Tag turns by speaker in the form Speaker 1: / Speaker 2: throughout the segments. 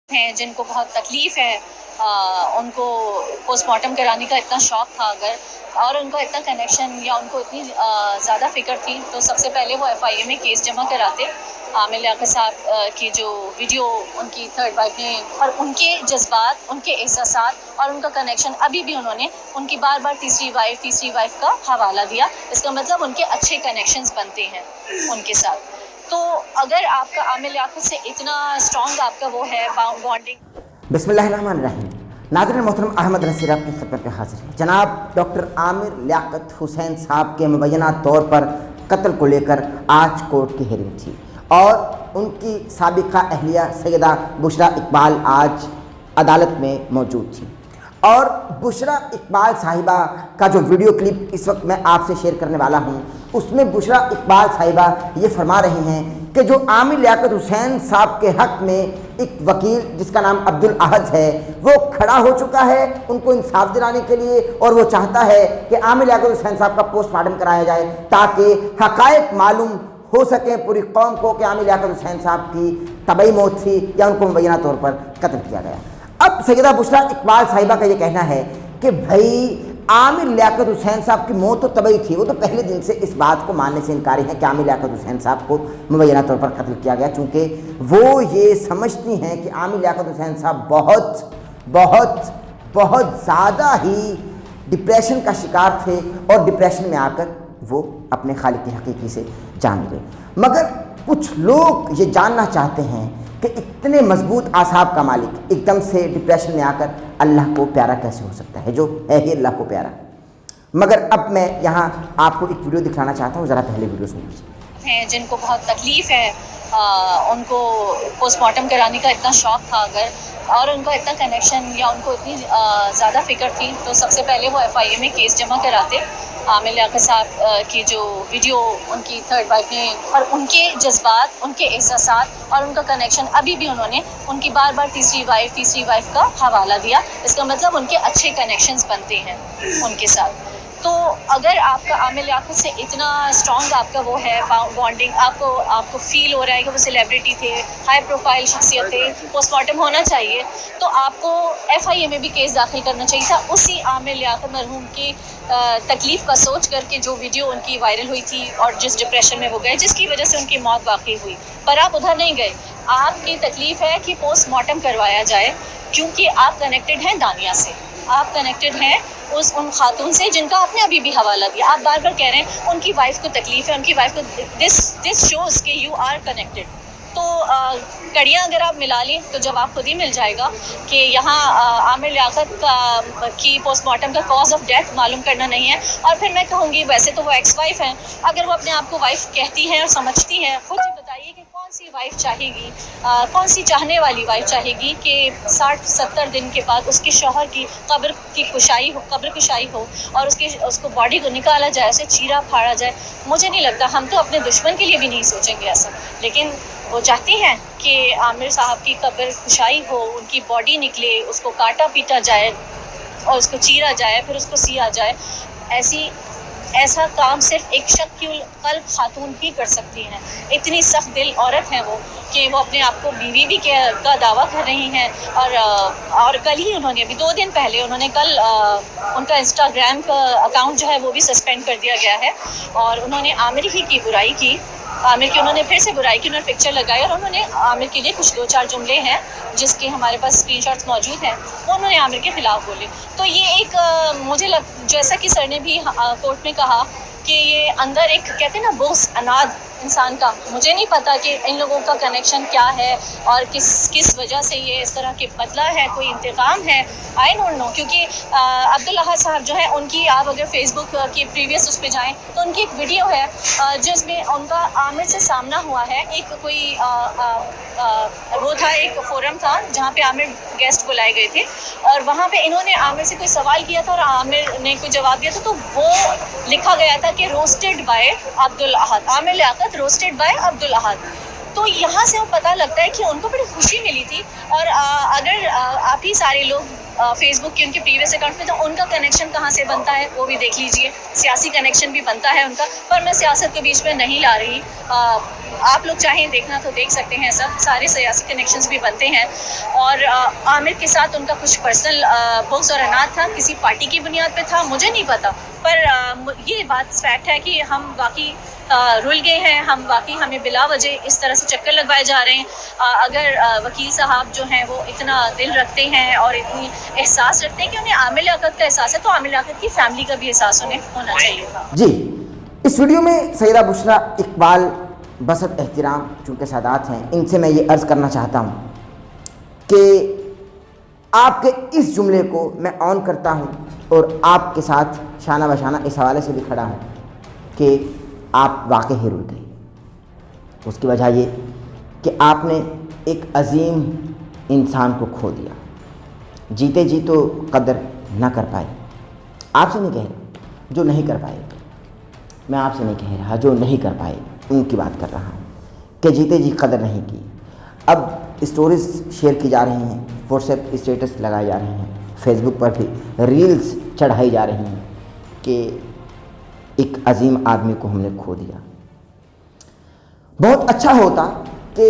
Speaker 1: ہیں جن کو بہت تکلیف ہے، ان کو پوسٹ مارٹم کرانے کا اتنا شوق تھا اگر، اور ان کا اتنا کنیکشن یا ان کو اتنی زیادہ فکر تھی تو سب سے پہلے وہ FIA میں کیس جمع کراتے۔ عامر لیاقت صاحب کی جو ویڈیو ان کی تھرڈ وائف نے، اور ان کے جذبات، ان کے احساسات اور ان کا کنیکشن، ابھی بھی انہوں نے ان کی بار بار تیسری وائف کا حوالہ دیا۔ اس کا مطلب ان کے اچھے کنیکشنز بنتے ہیں ان کے ساتھ۔ تو اگر آپ کا عامر لیاقت سے اتنا اسٹرانگ آپ کا وہ ہے بانڈنگ۔
Speaker 2: بسم اللہ الرحمن الرحیم۔ ناظرین محترم، احمد نصیر آپ کی خدمت پہ حاضر ہیں۔ جناب ڈاکٹر عامر لیاقت حسین صاحب کے مبینہ طور پر قتل کو لے کر آج کورٹ کی ہیئرنگ تھی، اور ان کی سابقہ اہلیہ سیدہ بشریٰ اقبال آج عدالت میں موجود تھی، اور بشریٰ اقبال صاحبہ کا جو ویڈیو کلپ اس وقت میں آپ سے شیئر کرنے والا ہوں، اس میں بشریٰ اقبال صاحبہ یہ فرما رہی ہیں کہ جو عامر لیاقت حسین صاحب کے حق میں ایک وکیل جس کا نام عبدالاحد ہے وہ کھڑا ہو چکا ہے ان کو انصاف دلانے کے لیے، اور وہ چاہتا ہے کہ عامر لیاقت حسین صاحب کا پوسٹ مارٹم کرایا جائے تاکہ حقائق معلوم ہو سکیں پوری قوم کو کہ عامر لیاقت حسین صاحب کی طبعی موت تھی یا ان کو مبینہ طور پر قتل کیا گیا۔ اب سیدہ بشریٰ اقبال صاحبہ کا یہ کہنا ہے کہ بھائی عامر لیاقت حسین صاحب کی موت تو طبعی تھی، وہ تو پہلے دن سے اس بات کو ماننے سے انکاری ہے کہ عامر لیاقت حسین صاحب کو مبینہ طور پر قتل کیا گیا، چونکہ وہ یہ سمجھتی ہیں کہ عامر لیاقت حسین صاحب بہت زیادہ ہی ڈپریشن کا شکار تھے، اور ڈپریشن میں آ کر وہ اپنے خالق حقیقی سے جان گئے۔ مگر کچھ لوگ یہ جاننا چاہتے ہیں کہ اتنے مضبوط اعصاب کا مالک ایک دم سے ڈپریشن میں آ کر اللہ کو پیارا کیسے ہو سکتا ہے، جو ہے ہی اللہ کو پیارا۔ مگر اب میں یہاں آپ کو ایک ویڈیو دکھانا چاہتا ہوں، ذرا پہلے ویڈیو سن لیجیے۔
Speaker 1: ہیں جن کو بہت تکلیف ہے، ان کو پوسٹ مارٹم کرانے کا اتنا شوق تھا اگر، اور ان کا اتنا کنیکشن یا ان کو اتنی زیادہ فکر تھی تو سب سے پہلے وہ FIA میں کیس جمع کراتے۔ عامر لیاقت صاحب کی جو ویڈیو ان کی تھرڈ وائف نے، اور ان کے جذبات، ان کے احساسات اور ان کا کنیکشن، ابھی بھی انہوں نے ان کی بار بار تیسری وائف کا حوالہ دیا۔ اس کا مطلب ان کے اچھے کنیکشنز بنتے ہیں ان کے ساتھ۔ تو اگر آپ کا عامر لیاقت سے اتنا اسٹرانگ آپ کا وہ ہے بانڈنگ، آپ کو فیل ہو رہا ہے کہ وہ سیلیبریٹی تھے، ہائی پروفائل شخصیت تھے، پوسٹ مارٹم ہونا چاہیے، تو آپ کو FIA میں بھی کیس داخل کرنا چاہیے تھا اسی عامر لیاقت مرحوم کی تکلیف کا سوچ کر کے، جو ویڈیو ان کی وائرل ہوئی تھی اور جس ڈپریشن میں وہ گئے، جس کی وجہ سے ان کی موت واقع ہوئی، پر آپ ادھر نہیں گئے۔ آپ کی تکلیف ہے کہ پوسٹ مارٹم کروایا جائے، کیونکہ آپ کنیکٹڈ ہیں دانیہ سے، آپ کنیکٹڈ ہیں ان خاتون سے جن کا آپ نے ابھی بھی حوالہ دیا۔ آپ بار بار کہہ رہے ہیں ان کی وائف کو تکلیف ہے، ان کی وائف کو، دس شوز کہ یو آر کنیکٹڈ۔ تو کڑیاں اگر آپ ملا لیں تو جواب خود ہی مل جائے گا کہ یہاں عامر لیاقت کی پوسٹ مارٹم کا کاز آف ڈیتھ معلوم کرنا نہیں ہے۔ اور پھر میں کہوں گی، ویسے تو وہ ایکس وائف ہیں، اگر وہ اپنے آپ کو وائف کہتی ہیں اور سمجھتی ہیں، خود ہی بتائیے کہ کون سی وائف چاہے گی، کون سی چاہنے والی وائف چاہے گی کہ 60-70 دن کے بعد اس کے شوہر کی قبر کشائی ہو اور اس کو باڈی کو نکالا جائے، اسے چیرا پھاڑا جائے۔ مجھے نہیں لگتا، ہم تو اپنے دشمن کے لیے بھی نہیں سوچیں گے ایسا، لیکن وہ چاہتی ہیں کہ عامر صاحب کی قبر کشائی ہو، ان کی باڈی نکلے، اس کو کاٹا پیٹا جائے اور اس کو چیرا جائے، پھر اس کو سیا جائے۔ ایسا کام صرف ایک شکی القلب خاتون ہی کر سکتی ہیں۔ اتنی سخت دل عورت ہیں وہ کہ وہ اپنے آپ کو بیوی بھی کا دعویٰ کر رہی ہیں، اور کل ہی انہوں نے، ابھی 2 دن پہلے انہوں نے، کل ان کا انسٹاگرام کا اکاؤنٹ جو ہے وہ بھی سسپینڈ کر دیا گیا ہے، اور انہوں نے عامر ہی کی برائی کی، عامر کی انہوں نے پھر سے برائی کی، انہوں نے پکچر لگائی اور انہوں نے عامر کے لیے کچھ 2-4 جملے ہیں جس کے ہمارے پاس اسکرین شاٹس موجود ہیں، وہ انہوں نے عامر کے خلاف بولے۔ تو یہ ایک جیسا کہ سر نے بھی کورٹ میں کہا کہ یہ اندر ایک کہتے ہیں نا بغض، اناد انسان کا، مجھے نہیں پتا کہ ان لوگوں کا کنیکشن کیا ہے اور کس وجہ سے یہ اس طرح کے بدلہ ہے، کوئی انتقام ہے، آئی ڈونٹ نو۔ کیونکہ عبدالاحد صاحب جو ہیں، ان کی آپ اگر فیس بک کی پریویس اس پہ جائیں تو ان کی ایک ویڈیو ہے جس میں ان کا عامر سے سامنا ہوا ہے۔ ایک کوئی وہ تھا، ایک فورم تھا جہاں پہ عامر گیسٹ بلائے گئے تھے، اور وہاں پہ انہوں نے عامر سے کوئی سوال کیا تھا اور عامر نے کوئی جواب دیا تھا، تو وہ لکھا گیا تھا کہ roasted by Abdul Ahad, Aamir Liaquat roasted by Abdul Ahad. تو یہاں سے وہ پتہ لگتا ہے کہ ان کو بڑی خوشی ملی تھی، اور اگر آپ ہی سارے لوگ फेस बुक के उनके प्रीवियस अकाउंट में, तो उनका कनेक्शन कहाँ से बनता है वो भी देख लीजिए। सियासी कनेक्शन भी बनता है उनका, पर मैं सियासत के बीच में नहीं ला रही। आप लोग चाहें देखना तो देख सकते हैं, सब सारे सियासी कनेक्शंस भी बनते हैं। और आमिर के साथ उनका कुछ पर्सनल बुक्स और अनाथ था, किसी पार्टी की बुनियाद पे था, मुझे नहीं पता, पर ये बात फैक्ट है कि हम वाकई रुल गए हैं, हम वाकई हमें बिला वजह इस तरह से चक्कर लगवाए जा रहे हैं। अगर वकील साहब जो हैं वो इतना दिल रखते हैं और इतनी एहसास रखते हैं कि उन्हें आमिर लियाकत का एहसास है, तो आमिर लियाकत की फैमिली का भी एहसास उन्हें होना चाहिए था।
Speaker 2: जी, इस वीडियो में सैयदा बुशरा इकबाल बसत एहतराम चूँकि सादात हैं, इनसे मैं ये अर्ज़ करना चाहता हूँ कि आपके इस जुमले को मैं ऑन करता हूँ और आपके साथ शाना बशाना इस हवाले से भी खड़ा हूँ कि आप वाकई ही रुल गए। उसकी वजह ये कि आपने एक अजीम इंसान को खो दिया। जीते जी तो कदर ना कर पाए। आपसे नहीं कह रहा जो नहीं कर पाए, मैं आपसे नहीं कह रहा जो नहीं कर पाए उनकी बात कर रहा हूँ कि जीते जी कदर नहीं की। अब स्टोरीज़ शेयर की जा रही हैं, व्हाट्सएप स्टेटस लगाए जा रहे हैं, फेसबुक पर भी रील्स चढ़ाई जा रही हैं कि एक अजीम आदमी को हमने खो दिया। बहुत अच्छा होता कि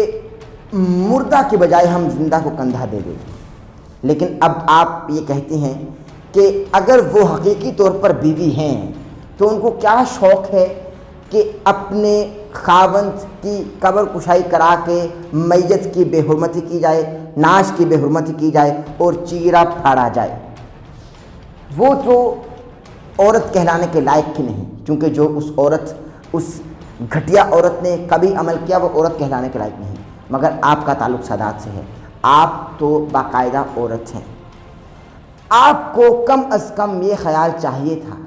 Speaker 2: मुर्दा के बजाय हम जिंदा को कंधा दे दें, लेकिन अब आप ये कहते हैं कि अगर वो हकीकी तौर पर बीवी हैं तो उनको क्या शौक़ है कि अपने खावंद की कब्र कुशाई करा के मैयत की बेहुरमती की जाए, नाश की बेहुरमती की जाए और चीरा फाड़ा जाए। वो तो औरत कहलाने के लायक ही नहीं, क्योंकि जो उस घटिया औरत ने कभी अमल किया वो औरत कहलाने के लायक नहीं। मगर आपका ताल्लुक़ सादात से है, आप तो बाकायदा औरत हैं। आपको कम अज़ कम ये ख्याल चाहिए था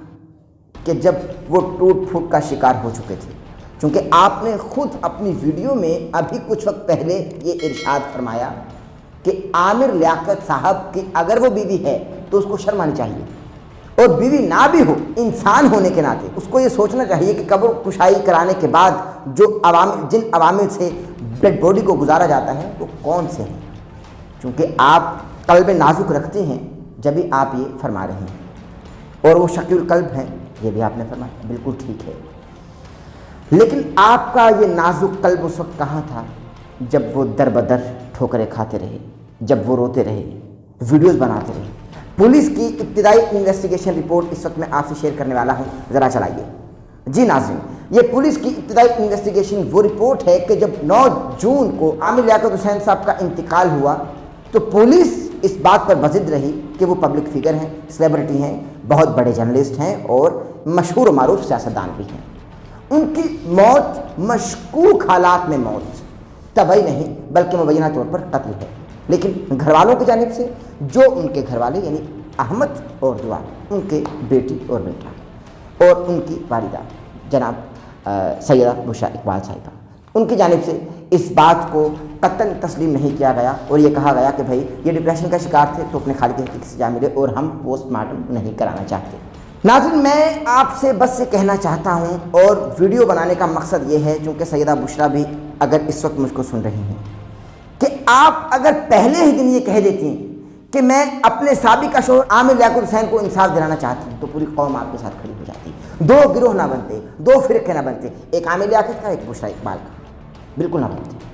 Speaker 2: कि जब वो टूट फूट का शिकार हो चुके थे, क्योंकि आपने ख़ुद अपनी वीडियो में अभी कुछ वक्त पहले ये इरशाद फरमाया कि आमिर लियाकत साहब की अगर वो बीवी है तो उसको शर्म आनी चाहिए, और बीवी ना भी हो, इंसान होने के नाते उसको ये सोचना चाहिए कि कब्र कुशाई कराने के बाद जिन अवामिल से डेड बॉडी को गुजारा जाता है वो कौन से हैं। क्योंकि आप कल्ब नाजुक रखते हैं जब भी आप ये फरमा रहे हैं, और वो शकील कल्ब हैं, ये भी आपने फरमाया, बिल्कुल ठीक है। लेकिन आपका ये नाजुक कल्ब उस वक्त कहाँ था जब वो दर बदर ठोकरें खाते रहे, जब वो रोते रहे, वीडियोस बनाते रहे। पुलिस की इब्तिदाई इन्वेस्टिगेशन रिपोर्ट इस वक्त मैं आपसे शेयर करने वाला हूँ, ज़रा चलाइए। जी नाज़रीन, ये पुलिस की इब्तिदाई इन्वेस्टिगेशन वो रिपोर्ट है कि जब 9 जून को आमिर लियाकत हुसैन साहब का इंतकाल हुआ तो पुलिस इस बात पर बज़िद रही कि वो पब्लिक फिगर हैं, सेलिब्रिटी हैं, बहुत बड़े जर्नलिस्ट हैं और मशहूर मारूफ सियासतदान भी हैं। उनकी मौत मशकूक हालात में मौत, तबाही नहीं बल्कि मुबैना तौर पर कत्ल है। लेकिन घर वालों की जानिब से, जो उनके घर वाले यानी अहमद और दुआ, उनके बेटी और बेटा और उनकी वालिदा जनाब सैयदा बुशरा इकबाल साहिबा, उनकी जानिब से इस बात को कतई तस्लीम नहीं किया गया और ये कहा गया कि भाई ये डिप्रेशन का शिकार थे तो अपने खालिद की हकीकत सजा मिले और हम पोस्टमार्टम नहीं कराना चाहते। नाज़रीन, मैं आपसे बस ये कहना चाहता हूँ और वीडियो बनाने का मकसद ये है, चूँकि सैयदा बुशरा भी अगर इस वक्त मुझको सुन रही हैं, कि आप अगर पहले ही दिन ये कह देती कि मैं अपने साबिका शोहर आमिर लियाकत हुसैन को इंसाफ दिलाना चाहती हूँ, तो पूरी कौम आपके साथ खड़ी हो जाती। 2 गिरोह ना बनते, 2 फ़िरक़े ना बनते, एक आमिर लियाकत का, एक बुशरा इकबाल का, बिल्कुल ना बनते।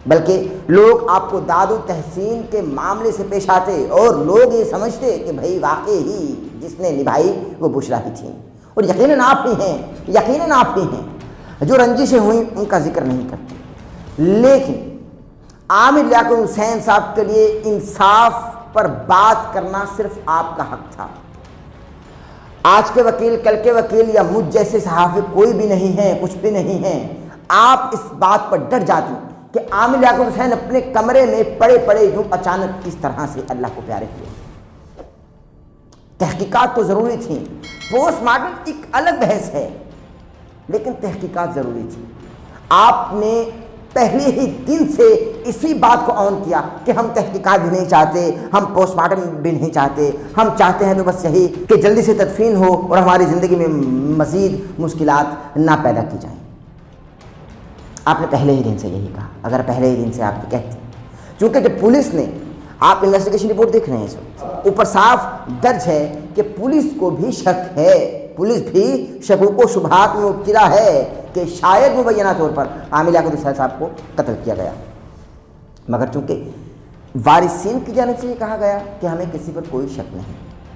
Speaker 2: बल्कि लोग आपको दादो तहसीन के मामले से पेश आते और लोग ये समझते कि भाई वाकई ही जिसने निभाई वो बुशरा ही थी, और यकीनन आप ही हैं, यकीनन आप ही हैं। जो रंजिशें हुई उनका जिक्र नहीं करते, लेकिन आमिर लियाकत हुसैन साहब के लिए इंसाफ पर बात करना सिर्फ आपका हक था। आज के वकील, कल के वकील या मुझ जैसे सहाफ़ी कोई भी नहीं है, कुछ भी नहीं है। आप इस बात पर डर जाती कि आमिर लियाकत हुसैन अपने कमरे में पड़े पड़े यूं अचानक किस तरह से अल्लाह को प्यारे हुए। तहकीकात तो ज़रूरी थी, पोस्टमार्टम एक अलग बहस है, लेकिन तहकीकात ज़रूरी थी। आपने पहले ही दिन से इसी बात को ऑन किया कि हम तहकीकात भी नहीं चाहते, हम पोस्टमार्टम भी नहीं चाहते, हम चाहते हैं तो बस यही कि जल्दी से तदफीन हो और हमारी ज़िंदगी में मज़ीद मुश्किलात ना पैदा की जाएं। आपने पहले ही दिन से यही कहा। अगर पहले ही दिन से आप कहते, चूँकि जब पुलिस ने आप इन्वेस्टिगेशन रिपोर्ट देख रहे हैं इस वक्त, ऊपर साफ दर्ज है कि पुलिस को भी शक है, पुलिस भी शकूक व शुबहात में मुब्तला है कि शायद मुबैना तौर पर आमिर लियाकत हुसैन साहब को कत्ल किया गया। मगर चूँकि वारिसीन की जानिब से ये कहा गया कि हमें किसी पर कोई शक नहीं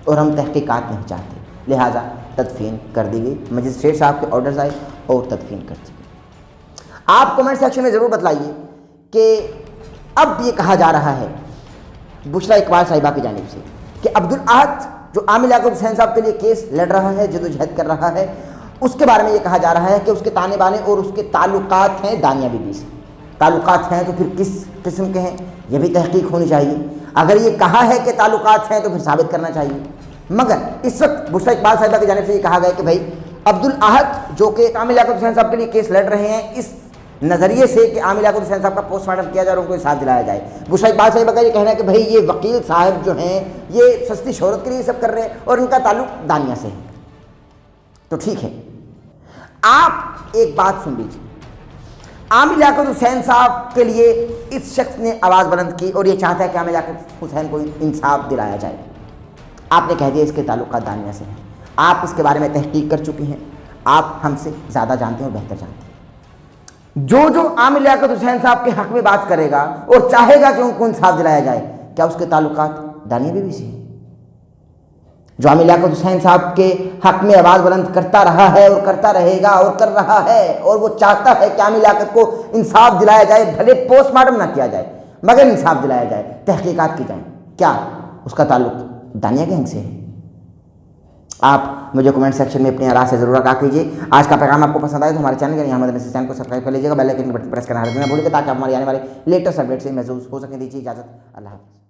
Speaker 2: और हम तहकीकात नहीं चाहते, लिहाजा तदफीन कर दी गई। मजिस्ट्रेट साहब के ऑर्डर्स आए और तदफीन कर दी गई। आप कमेंट सेक्शन में ज़रूर बताइए कि अब ये कहा जा रहा है बुशरा इकबाल साहिबा की जानिब से कि अब्दुल अहद जो आमिर लियाकत हुसैन साहब के लिए केस लड़ रहा है, जदोजहद कर रहा है, उसके बारे में ये कहा जा रहा है कि उसके ताने बाने और उसके ताल्लुकात हैं दानिया बीबी से। ताल्लुकात हैं तो फिर किस किस्म के हैं, ये भी तहकीक होनी चाहिए। अगर ये कहा है कि ताल्लुकात हैं तो फिर साबित करना चाहिए। मगर इस वक्त बुशरा इकबाल साहिबा की जानिब से ये कहा गया कि भाई अब्दुल अहद जो कि आमिर लियाकत हुसैन साहब के लिए केस लड़ रहे हैं, इस नज़रिए से कि आमिर लियाकत हुसैन साहब का पोस्टमार्टम किया जाए और उनको इंसाफ दिलाया जाए। बुशरा इकबाल साहिबा का ये कहना है कि भाई ये वकील साहब जो हैं ये सस्ती शोहरत के लिए सब कर रहे हैं और इनका ताल्लुक दानिया से है। तो ठीक है, आप एक बात सुन लीजिए, आमिर लियाकत हुसैन साहब के लिए इस शख्स ने आवाज़ बुलंद की और ये चाहता है कि आमिर लियाकत हुसैन को इंसाफ दिलाया जाए। आपने कह दिया इसके ताल्लुकात दानिया से हैं, आप इसके बारे में तहकीक कर चुकी हैं, आप हमसे ज़्यादा जानते हैं और बेहतर जानते हैं। जो आमिर लियाकत हुसैन साहब के हक में बात करेगा और चाहेगा कि उनको इंसाफ दिलाया जाए, क्या उसके ताल्लुकात दानिया बीबी से हैं? जो आमिर लियाकत हुसैन साहब के हक में आवाज़ बुलंद करता रहा है और करता रहेगा और कर रहा है, और वो चाहता है कि आमिर लियाकत को इंसाफ दिलाया जाए, भले पोस्टमार्टम ना किया जाए मगर इंसाफ दिलाया जाए, तहकीकात की जाए, क्या उसका ताल्लुक दानिया गैंग से है? आप मुझे कमेंट सेक्शन में अपनी आराम से ज़रूर आगाह कीजिए। आज का पैगाम आपको पसंद आए तो हमारे चैनल चैनल को सब्सक्राइब कर लीजिएगा, बेल आइकन बटन प्रेस करना ना भूलिएगा ताकि आप हमारी आने वाले लेटेस्ट अपडेट से महसूस हो सकें। दीजिए इजाज़त, अल्लाह हाफ़िज़।